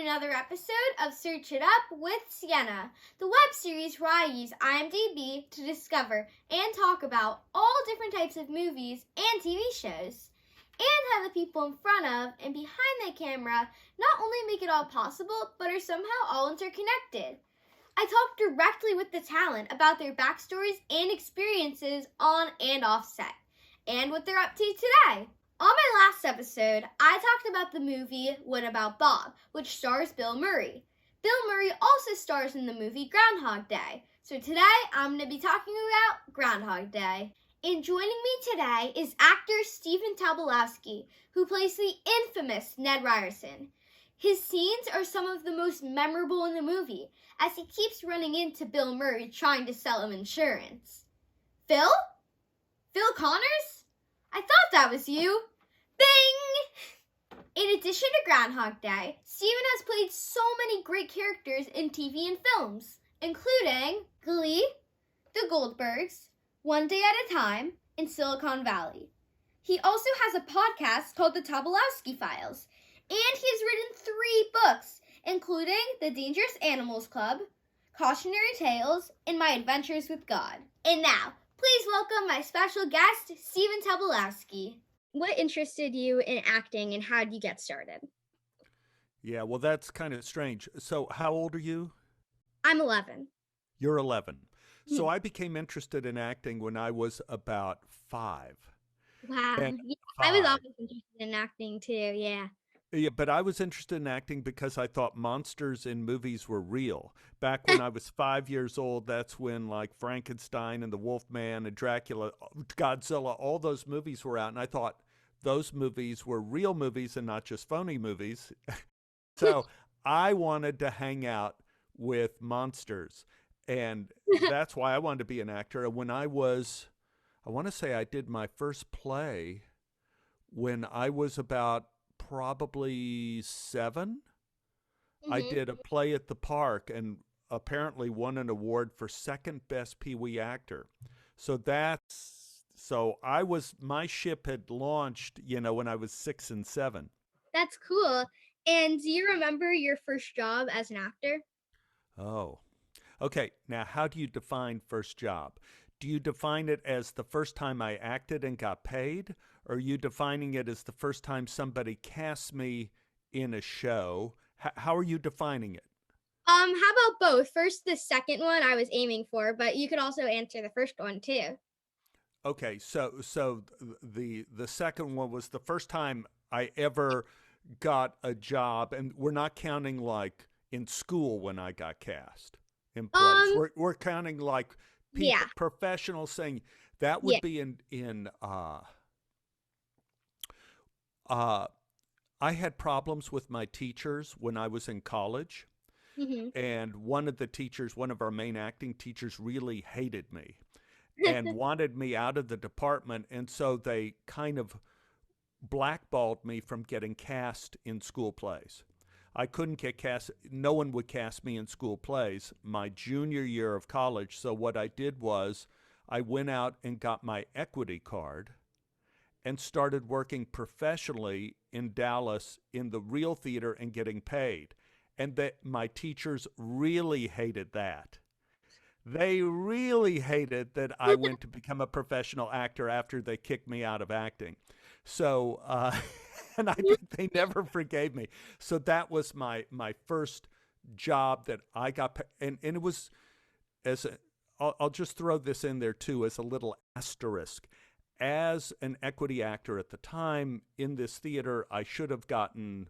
another episode of Search It Up with Sienna, the web series where I use IMDb to discover and talk about all different types of movies and TV shows, and how the people in front of and behind the camera not only make it all possible, but are somehow all interconnected. I talk directly with the talent about their backstories and experiences on and off set, and what they're up to today. On my last episode, I talked about the movie What About Bob, which stars Bill Murray. Bill Murray also stars in the movie Groundhog Day. So today, I'm going to be talking about Groundhog Day. And joining me today is actor Stephen Tobolowsky, who plays the infamous Ned Ryerson. His scenes are some of the most memorable in the movie, as he keeps running into Bill Murray trying to sell him insurance. Phil? Phil Connors? I thought that was you. Bing! In addition to Groundhog Day, Stephen has played so many great characters in TV and films, including Glee, The Goldbergs, One Day at a Time, and Silicon Valley. He also has a podcast called The Tobolowsky Files, and he has written 3 books, including The Dangerous Animals Club, Cautionary Tales, and My Adventures with God. And now, please welcome my special guest, Stephen Tobolowsky. What interested you in acting and how did you get started? Yeah, well, that's kind of strange. So how old are you? I'm 11. You're 11. So I became interested in acting when I was about 5. Wow. And Yeah, I was 5. always interested in acting too, yeah. Yeah, but I was interested in acting because I thought monsters in movies were real. Back when I was 5 years old, that's when like Frankenstein and the Wolfman and Dracula, Godzilla, all those movies were out. And I thought those movies were real movies and not just phony movies. So I wanted to hang out with monsters. And that's why I wanted to be an actor. And when I want to say I did my first play when I was about probably 7. I did a play at the park and apparently won an award for second best Pee Wee actor. So my ship had launched, when I was 6 and 7. That's cool. And do you remember your first job as an actor? Oh, okay. Now, how do you define first job? Do you define it as the first time I acted and got paid? Or are you defining it as the first time somebody cast me in a show? How are you defining it? How about both? First, the second one I was aiming for, but you could also answer the first one too. Okay, so the second one was the first time I ever got a job, and we're not counting like in school when I got cast in plays. We're counting like people, Yeah. professionals saying that would be in I had problems with my teachers when I was in college. And one of our main acting teachers really hated me and wanted me out of the department. And so they kind of blackballed me from getting cast in school plays. I couldn't get cast. No one would cast me in school plays my junior year of college. So what I did was I went out and got my equity card and started working professionally in Dallas in the real theater and getting paid. And my teachers really hated that. They really hated that I went to become a professional actor after they kicked me out of acting. So, and I think they never forgave me. So that was my first job that I got, and it was I'll just throw this in there too as a little asterisk. As an equity actor at the time in this theater, I should have gotten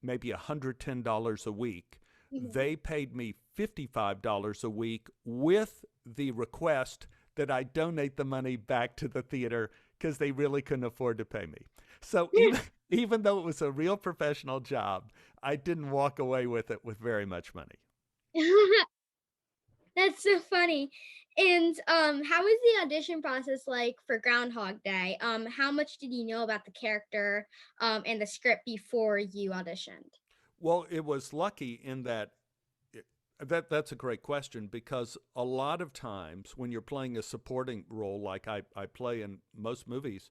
maybe $110 a week. They paid me $55 a week with the request that I donate the money back to the theater because they really couldn't afford to pay me. So even though it was a real professional job, I didn't walk away with it with very much money. That's so funny. And how was the audition process like for Groundhog Day? How much did you know about the character and the script before you auditioned? Well, it was lucky in that that's a great question because a lot of times when you're playing a supporting role like I play in most movies,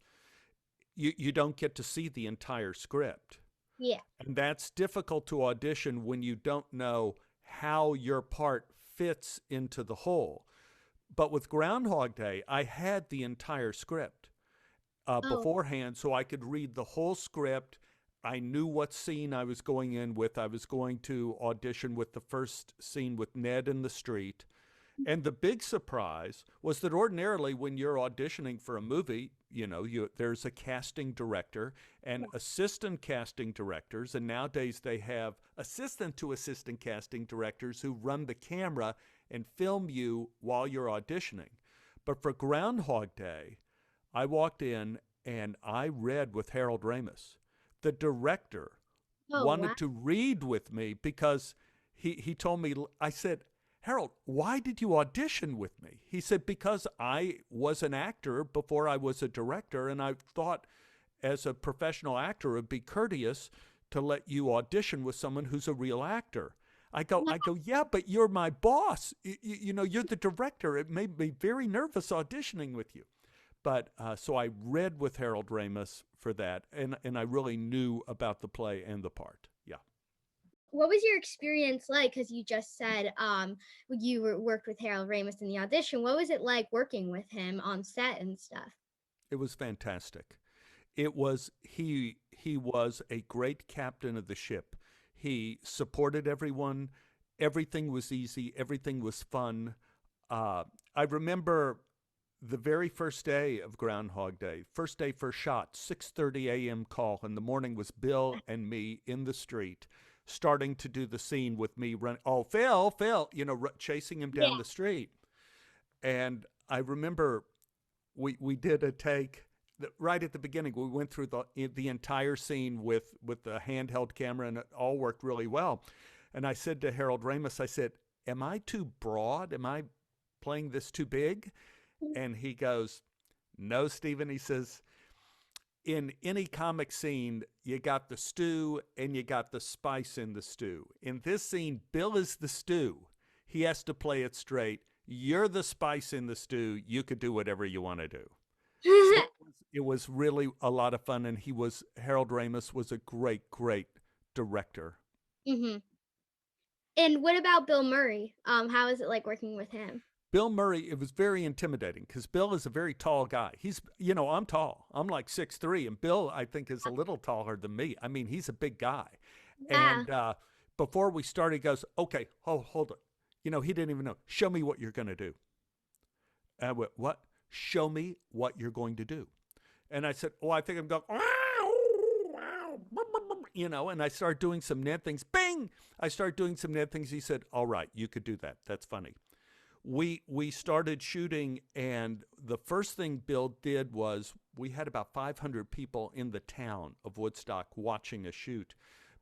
you don't get to see the entire script. Yeah. And that's difficult to audition when you don't know how your part fits into the whole. But with Groundhog Day, I had the entire script Oh. beforehand, so I could read the whole script. I knew what scene I was going in with. I was going to audition with the first scene with Ned in the street. And the big surprise was that ordinarily, when you're auditioning for a movie, there's a casting director and assistant casting directors, and nowadays they have assistant to assistant casting directors who run the camera and film you while you're auditioning. But for Groundhog Day, I walked in and I read with Harold Ramis. The director Oh, wow. wanted to read with me because he told me, I said, Harold, why did you audition with me? He said, because I was an actor before I was a director, and I thought as a professional actor it would be courteous to let you audition with someone who's a real actor. I go, yeah, but you're my boss. You're the director. It made me very nervous auditioning with you. But so I read with Harold Ramis for that, and I really knew about the play and the part. Yeah. What was your experience like? Because you just said you worked with Harold Ramis in the audition. What was it like working with him on set and stuff? It was fantastic. He was a great captain of the ship. He supported everyone. Everything was easy. Everything was fun. I remember the very first day of Groundhog Day, first day, first shot, 6:30 a.m. call in the morning was Bill and me in the street, starting to do the scene with me running. Oh, Phil, chasing him down the street. And I remember we did a take right at the beginning. We went through the entire scene with the handheld camera, and it all worked really well. And I said to Harold Ramis, I said, "Am I too broad? Am I playing this too big?" And he goes, "No, Stephen." He says, in any comic scene, you got the stew and you got the spice in the stew. In this scene, Bill is the stew. He has to play it straight. You're the spice in the stew. You could do whatever you want to do. So it was really a lot of fun, and Harold Ramis was a great, great director. Mm-hmm. And what about Bill Murray? How is it like working with him? Bill Murray, it was very intimidating because Bill is a very tall guy. I'm tall. I'm like 6'3", and Bill, I think, is a little taller than me. I mean, he's a big guy. Yeah. And before we started, he goes, "Okay, hold it." He didn't even know. "Show me what you're going to do." And I went, "What? Show me what you're going to do." And I said, "Oh, I think I'm going, and I started doing some Ned things. Bing! I started doing some Ned things. He said, "All right, you could do that. That's funny." We started shooting, and the first thing Bill did was we had about 500 people in the town of Woodstock watching us shoot.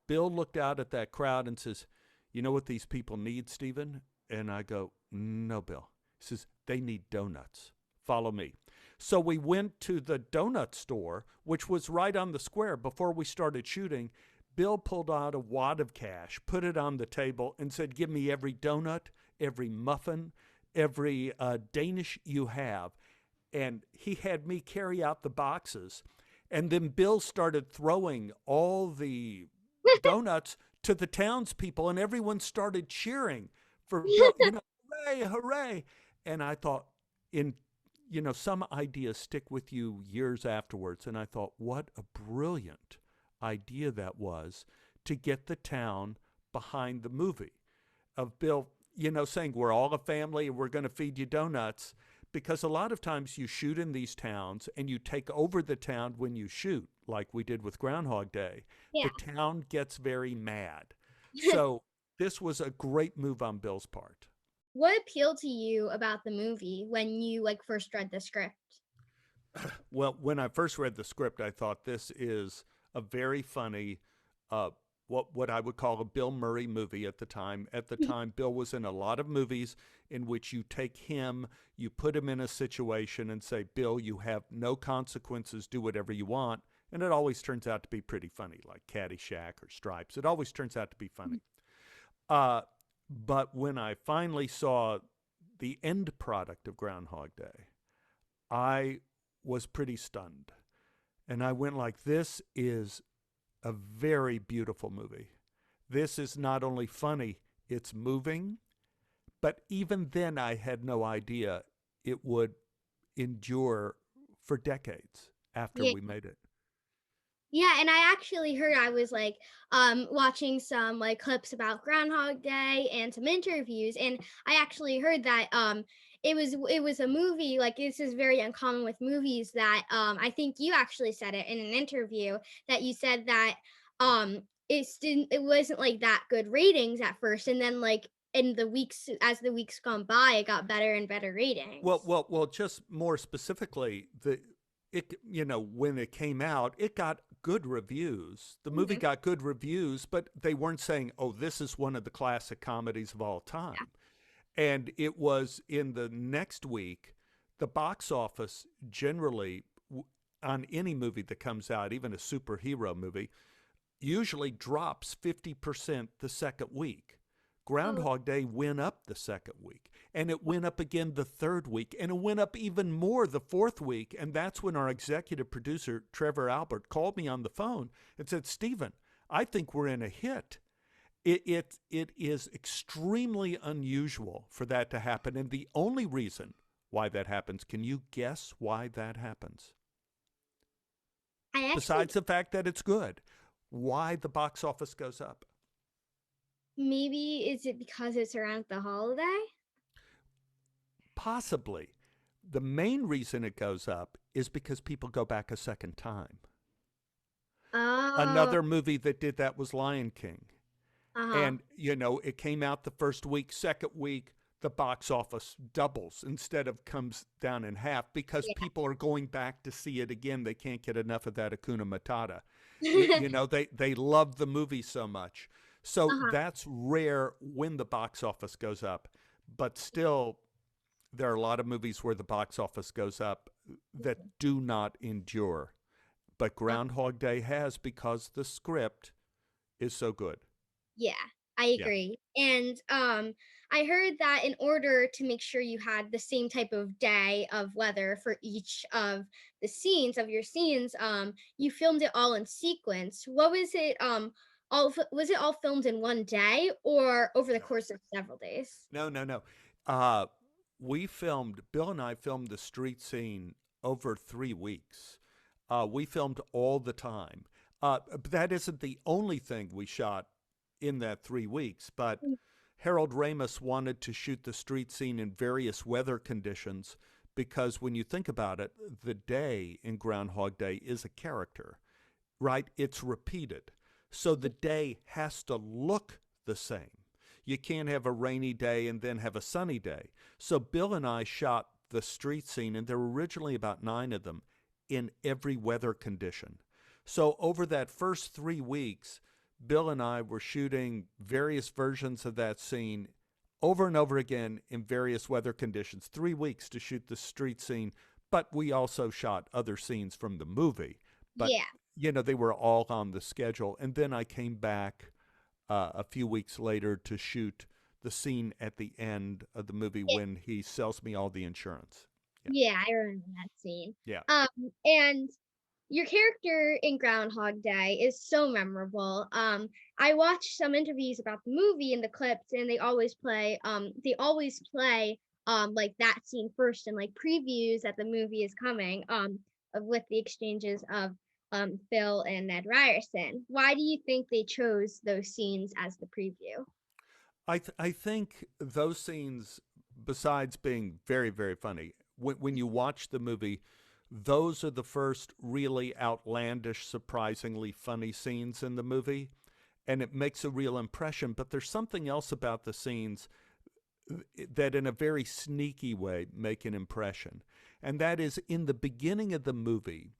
Bill looked out at that crowd and says, "You know what these people need, Stephen?" And I go, "No, Bill." He says, "They need donuts. Follow me." So we went to the donut store, which was right on the square. Before we started shooting, Bill pulled out a wad of cash, put it on the table, and said, "Give me every donut, every muffin, every Danish you have." And he had me carry out the boxes. And then Bill started throwing all the donuts to the townspeople, and everyone started cheering for Bill, hooray, hooray. And I thought, some ideas stick with you years afterwards. And I thought, what a brilliant idea that was to get the town behind the movie of Bill, saying we're all a family and we're going to feed you donuts. Because a lot of times you shoot in these towns and you take over the town when you shoot, like we did with Groundhog Day. Yeah. The town gets very mad. So this was a great move on Bill's part. What appealed to you about the movie when you first read the script? Well, when I first read the script, I thought this is a very funny, what I would call a Bill Murray movie at the time. At the time, Bill was in a lot of movies in which you take him, you put him in a situation and say, "Bill, you have no consequences, do whatever you want." And it always turns out to be pretty funny, like Caddyshack or Stripes. It always turns out to be funny. But when I finally saw the end product of Groundhog Day, I was pretty stunned. And I went like, this is a very beautiful movie. This is not only funny, it's moving, but even then I had no idea it would endure for decades after Yeah. we made it. Yeah, and I actually heard I was like watching some like clips about Groundhog Day and some interviews, and I actually heard that it was a movie, like this is very uncommon with movies, that I think you actually said it in an interview, that you said that it wasn't like that good ratings at first, and then like in the weeks, as the weeks gone by, it got better and better ratings. Well. Just more specifically, when it came out, it got good reviews. The movie Mhm. got good reviews, but they weren't saying, "Oh, this is one of the classic comedies of all time." And it was in the next week, the box office generally on any movie that comes out, even a superhero movie, usually drops 50% the second week. Oh, Groundhog Day went up the second week, and it went up again the third week, and it went up even more the fourth week. And that's when our executive producer, Trevor Albert, called me on the phone and said, "Stephen, I think we're in a hit." It is extremely unusual for that to happen. And the only reason why that happens, can you guess why that happens? I actually Besides the fact that it's good, why the box office goes up? maybe is it because it's around the holiday? Possibly. The main reason it goes up is because people go back a second time. Oh, Another movie that did that was Lion King. uh-huh. And, it came out the first week, second week, the box office doubles instead of comes down in half because Yeah. people are going back to see it again. They can't get enough of that Hakuna Matata. They love the movie so much. So Uh-huh. that's rare when the box office goes up. But still, there are a lot of movies where the box office goes up that do not endure. But Uh, Groundhog Day has, because the script is so good. yeah, I Yeah. agree. And I heard that in order to make sure you had the same type of day of weather for each of the scenes of your scenes, you filmed it all in sequence. What was it was it all filmed in one day or over the No. course of several days? No, no, no. Bill and I filmed the street scene over 3 weeks. We filmed all the time. But that isn't the only thing we shot in that 3 weeks, but Mm. Harold Ramis wanted to shoot the street scene in various weather conditions because when you think about it, the day in Groundhog Day is a character, right? It's repeated. So the day has to look the same. You can't have a rainy day and then have a sunny day. So Bill and I shot the street scene, and there were originally about 9 of them, in every weather condition. So over that first 3 weeks, Bill and I were shooting various versions of that scene over and over again in various weather conditions. 3 weeks to shoot the street scene, but we also shot other scenes from the movie. But, Yeah. they were all on the schedule. And then I came back a few weeks later to shoot the scene at the end of the movie Yeah. when he sells me all the insurance. Yeah. Yeah, I remember that scene. Yeah. And your character in Groundhog Day is so memorable. I watched some interviews about the movie and the clips, and they always play like that scene first and like previews that the movie is coming, with the exchanges of Phil and Ned Ryerson. Why do you think they chose those scenes as the preview? I think those scenes, besides being very, very funny, when you watch the movie, those are the first really outlandish, surprisingly funny scenes in the movie. And it makes a real impression. But there's something else about the scenes that, in a very sneaky way, make an impression. And that is, in the beginning of the movie,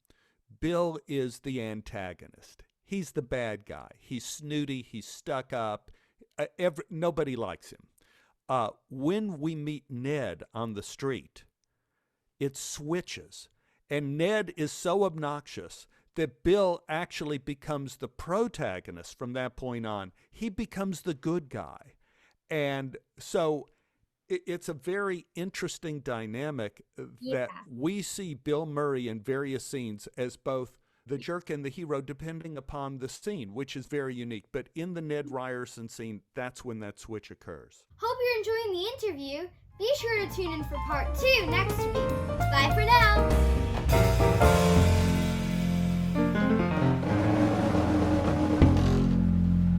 Bill is the antagonist. He's the bad guy. He's snooty. He's stuck up. Nobody likes him. When we meet Ned on the street, it switches. And Ned is so obnoxious that Bill actually becomes the protagonist from that point on. He becomes the good guy. And so it's a very interesting dynamic Yeah. that we see Bill Murray in various scenes as both the jerk and the hero depending upon the scene, which is very unique. But in the Ned Ryerson scene, that's when that switch occurs. Hope you're enjoying the interview. Be sure to tune in for part 2 next week. Bye for now.